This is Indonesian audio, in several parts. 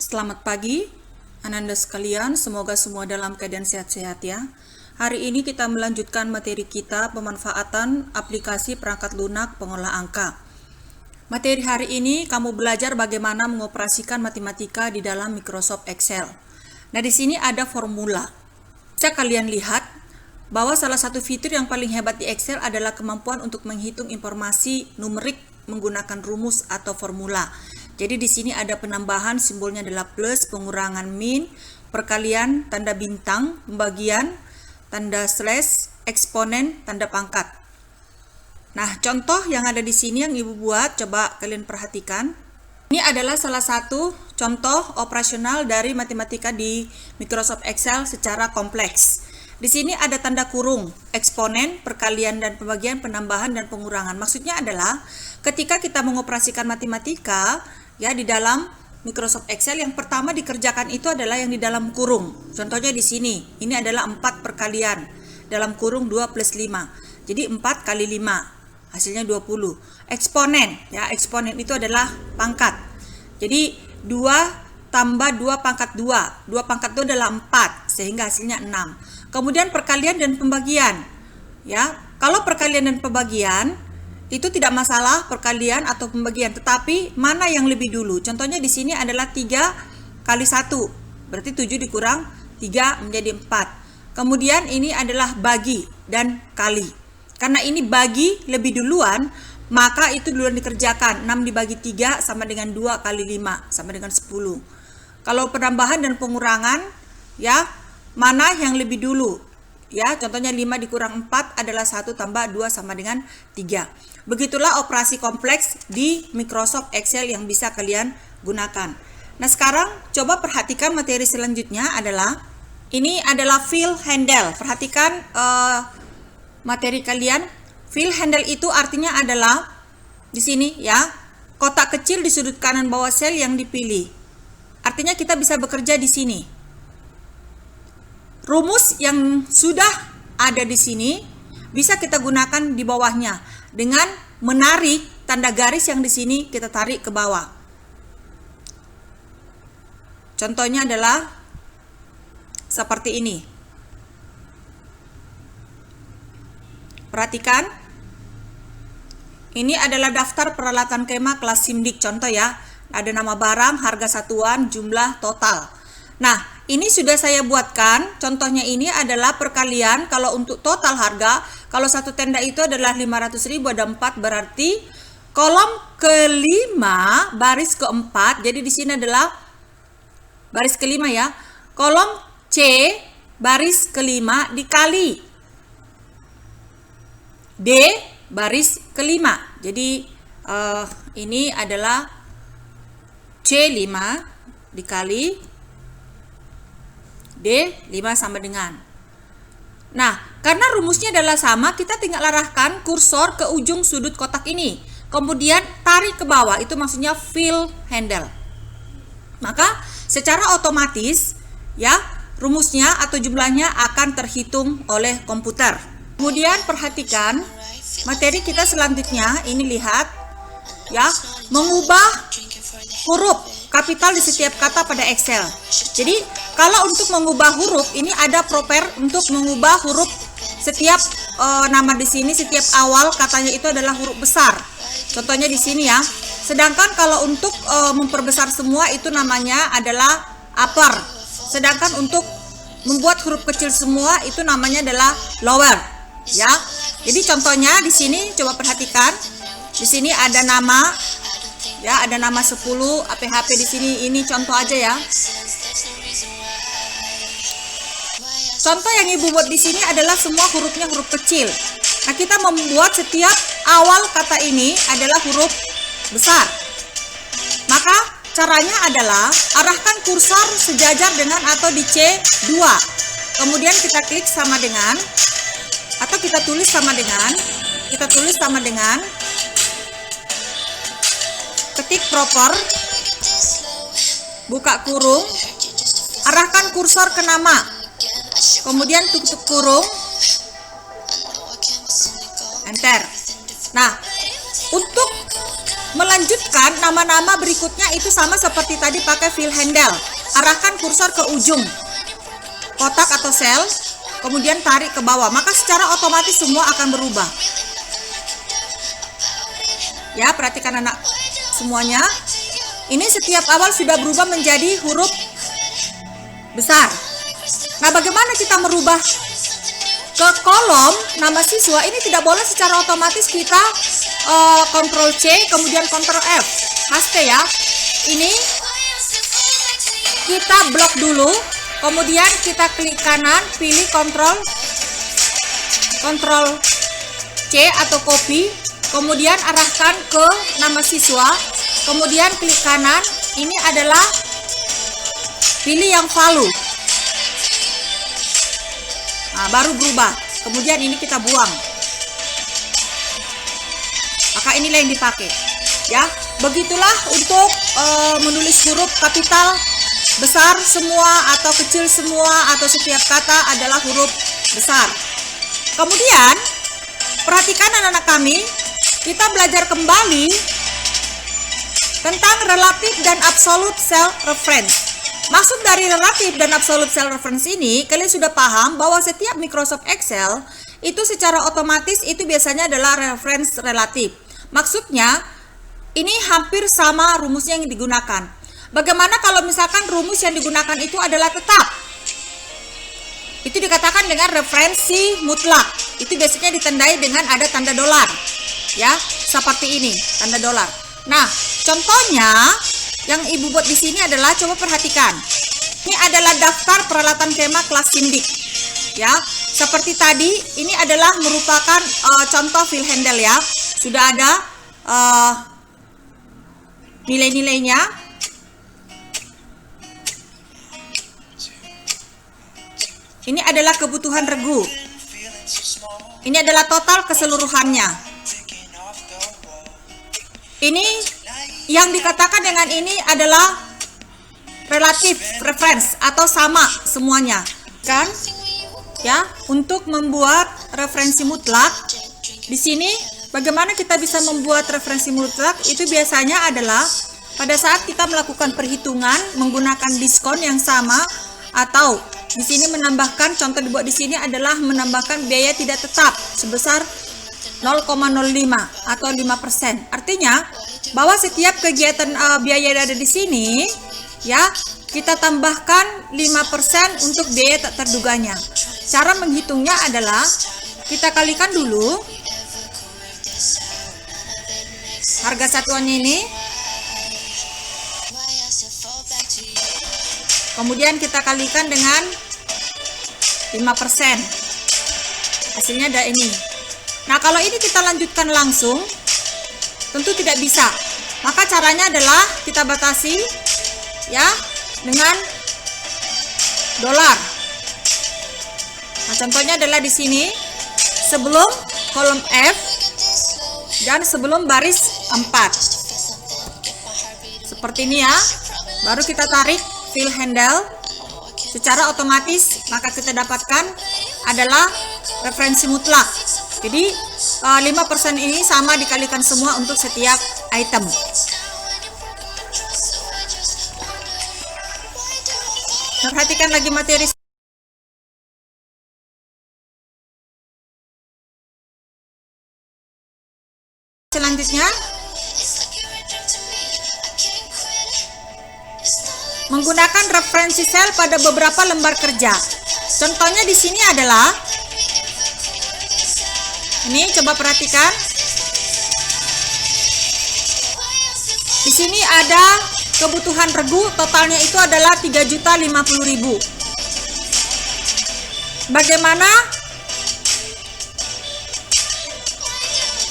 Selamat pagi, Ananda sekalian. Semoga semua dalam keadaan sehat-sehat ya. Hari ini kita melanjutkan materi kita pemanfaatan aplikasi perangkat lunak pengolah angka. Materi hari ini kamu belajar bagaimana mengoperasikan matematika di dalam Microsoft Excel. Nah, di sini ada formula. Bisa kalian lihat bahwa salah satu fitur yang paling hebat di Excel adalah kemampuan untuk menghitung informasi numerik menggunakan rumus atau formula. Jadi di sini ada penambahan, simbolnya adalah plus, pengurangan min, perkalian, tanda bintang, pembagian, tanda slash, eksponen, tanda pangkat. Nah, contoh yang ada di sini yang Ibu buat, coba kalian perhatikan. Ini adalah salah satu contoh operasional dari matematika di Microsoft Excel secara kompleks. Di sini ada tanda kurung, eksponen, perkalian dan pembagian, penambahan dan pengurangan. Maksudnya adalah ketika kita mengoperasikan matematika ya di dalam Microsoft Excel, yang pertama dikerjakan itu adalah yang di dalam kurung. Contohnya di sini, ini adalah 4 perkalian dalam kurung 2 plus 5. Jadi 4 kali 5, hasilnya 20. Eksponen, ya eksponen itu adalah pangkat. Jadi 2 tambah 2 pangkat 2. 2 pangkat 2 adalah 4, sehingga hasilnya 6. Kemudian perkalian dan pembagian. Ya, kalau perkalian dan pembagian itu tidak masalah perkalian atau pembagian, tetapi mana yang lebih dulu? Contohnya di sini adalah 3 kali 1. Berarti 7 dikurang 3 menjadi 4. Kemudian ini adalah bagi dan kali. Karena ini bagi lebih duluan, maka itu duluan dikerjakan. 6 dibagi 3 sama dengan 2 kali 5 sama dengan 10. Kalau penambahan dan pengurangan, ya mana yang lebih dulu? Ya, contohnya 5 dikurang 4 adalah 1 tambah 2 sama dengan 3. Begitulah operasi kompleks di Microsoft Excel yang bisa kalian gunakan. Nah, sekarang coba perhatikan materi selanjutnya adalah ini adalah fill handle. Perhatikan materi kalian. Fill handle itu artinya adalah di sini ya, kotak kecil di sudut kanan bawah sel yang dipilih. Artinya kita bisa bekerja di sini. Rumus yang sudah ada di sini bisa kita gunakan di bawahnya dengan menarik tanda garis yang di sini kita tarik ke bawah. Contohnya adalah seperti ini. Perhatikan. Ini adalah daftar peralatan kemah kelas SIMDIK contoh ya. Ada nama barang, harga satuan, jumlah, total. Nah, ini sudah saya buatkan. Contohnya ini adalah perkalian. Kalau untuk total harga, kalau satu tenda itu adalah 500.000, ada 4, berarti kolom kelima baris keempat. Jadi di sini adalah baris kelima ya. Kolom C baris kelima dikali D baris kelima. Jadi ini adalah C5 dikali D5 sama dengan. Nah, karena rumusnya adalah sama, kita tinggal arahkan kursor ke ujung sudut kotak ini. Kemudian tarik ke bawah, itu maksudnya fill handle. Maka secara otomatis ya, rumusnya atau jumlahnya akan terhitung oleh komputer. Kemudian perhatikan materi kita selanjutnya, ini lihat ya, mengubah huruf kapital di setiap kata pada Excel. Jadi kalau untuk mengubah huruf ini ada proper untuk mengubah huruf setiap nama di sini, setiap awal katanya itu adalah huruf besar. Contohnya di sini ya. Sedangkan kalau untuk memperbesar semua itu namanya adalah upper. Sedangkan untuk membuat huruf kecil semua itu namanya adalah lower. Ya. Jadi contohnya di sini coba perhatikan. Di sini ada nama ya, ada nama 10 APHP di sini. Ini contoh aja ya. Contoh yang Ibu buat di sini adalah semua hurufnya huruf kecil. Nah, kita membuat setiap awal kata ini adalah huruf besar. Maka caranya adalah arahkan kursor sejajar dengan atau di C2. Kemudian kita klik sama dengan atau kita tulis sama dengan ketik proper, buka kurung, arahkan kursor ke nama, kemudian tutup kurung, enter. Nah, untuk melanjutkan nama-nama berikutnya itu sama seperti tadi pakai fill handle. Arahkan kursor ke ujung kotak atau sel, kemudian tarik ke bawah, maka secara otomatis semua akan berubah. Ya, perhatikan anak semuanya. Ini setiap awal sudah berubah menjadi huruf besar. Nah, bagaimana kita merubah ke kolom nama siswa? Ini tidak boleh secara otomatis kita Ctrl C kemudian Ctrl F haste ya. Ini kita blok dulu, kemudian kita klik kanan, pilih Ctrl C atau copy, kemudian arahkan ke nama siswa, kemudian klik kanan, ini adalah pilih yang value. Nah, baru berubah. Kemudian ini kita buang. Maka inilah yang dipakai. Ya, begitulah untuk menulis huruf kapital, besar semua atau kecil semua atau setiap kata adalah huruf besar. Kemudian perhatikan anak-anak kami, kita belajar kembali tentang relative dan absolute cell reference. Maksud dari relative dan absolute cell reference ini, kalian sudah paham bahwa setiap Microsoft Excel itu secara otomatis itu biasanya adalah reference relatif. Maksudnya ini hampir sama rumusnya yang digunakan. Bagaimana kalau misalkan rumus yang digunakan itu adalah tetap? Itu dikatakan dengan referensi mutlak. Itu biasanya ditandai dengan ada tanda dolar. Ya, seperti ini, tanda dolar. Nah, contohnya yang Ibu buat di sini adalah, coba perhatikan. Ini adalah daftar peralatan kemah kelas Sindik. Ya, seperti tadi, ini adalah merupakan contoh fill handle ya. Sudah ada nilai-nilainya. Ini adalah kebutuhan regu. Ini adalah total keseluruhannya. Ini yang dikatakan dengan ini adalah relative reference atau sama semuanya, kan? Ya, untuk membuat referensi mutlak di sini bagaimana kita bisa membuat referensi mutlak? Itu biasanya adalah pada saat kita melakukan perhitungan menggunakan diskon yang sama, atau di sini menambahkan, contoh dibuat di sini adalah menambahkan biaya tidak tetap sebesar 0,05 atau 5%. Artinya bahwa setiap kegiatan biaya yang ada di sini ya, kita tambahkan 5% untuk biaya tak terduganya. Cara menghitungnya adalah kita kalikan dulu harga satuannya ini, kemudian kita kalikan dengan 5%. Hasilnya ada ini. Nah, kalau ini kita lanjutkan langsung, tentu tidak bisa. Maka caranya adalah kita batasi ya dengan dolar. Nah, contohnya adalah di sini sebelum kolom F dan sebelum baris 4. Seperti ini ya. Baru kita tarik fill handle. Secara otomatis maka kita dapatkan adalah referensi mutlak. Jadi 5% ini sama dikalikan semua untuk setiap item. Perhatikan lagi materi selanjutnya. Menggunakan referensi sel pada beberapa lembar kerja. Contohnya di sini adalah ini, coba perhatikan. Di sini ada kebutuhan regu, totalnya itu adalah 3.050.000.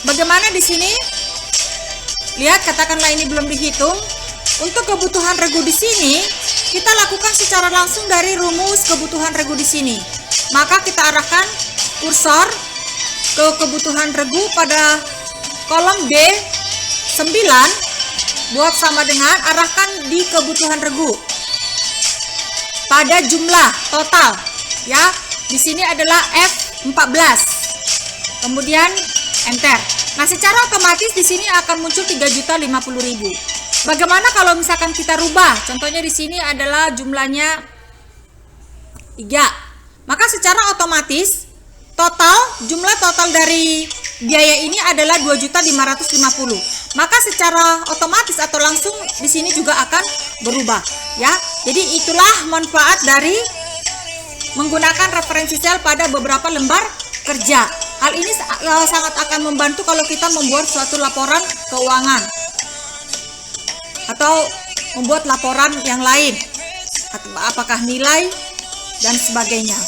Bagaimana di sini? Lihat, katakanlah ini belum dihitung. Untuk kebutuhan regu di sini, kita lakukan secara langsung dari rumus kebutuhan regu di sini. Maka kita arahkan kursor ke kebutuhan regu pada kolom B9, buat sama dengan arahkan di kebutuhan regu pada jumlah total. Ya, di sini adalah F14, kemudian enter. Nah, secara otomatis di sini akan muncul 3.050.000. Bagaimana kalau misalkan kita rubah? Contohnya di sini adalah jumlahnya 3. Maka secara otomatis jumlah total dari biaya ini adalah 2.550.000. Maka secara otomatis atau langsung di sini juga akan berubah, ya. Jadi itulah manfaat dari menggunakan referensi sel pada beberapa lembar kerja. Hal ini sangat akan membantu kalau kita membuat suatu laporan keuangan atau membuat laporan yang lain, apakah nilai dan sebagainya.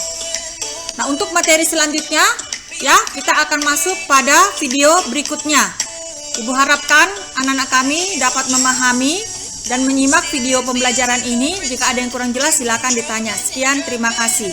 Nah, untuk materi selanjutnya, ya, kita akan masuk pada video berikutnya. Ibu harapkan anak-anak kami dapat memahami dan menyimak video pembelajaran ini. Jika ada yang kurang jelas, silakan ditanya. Sekian, terima kasih.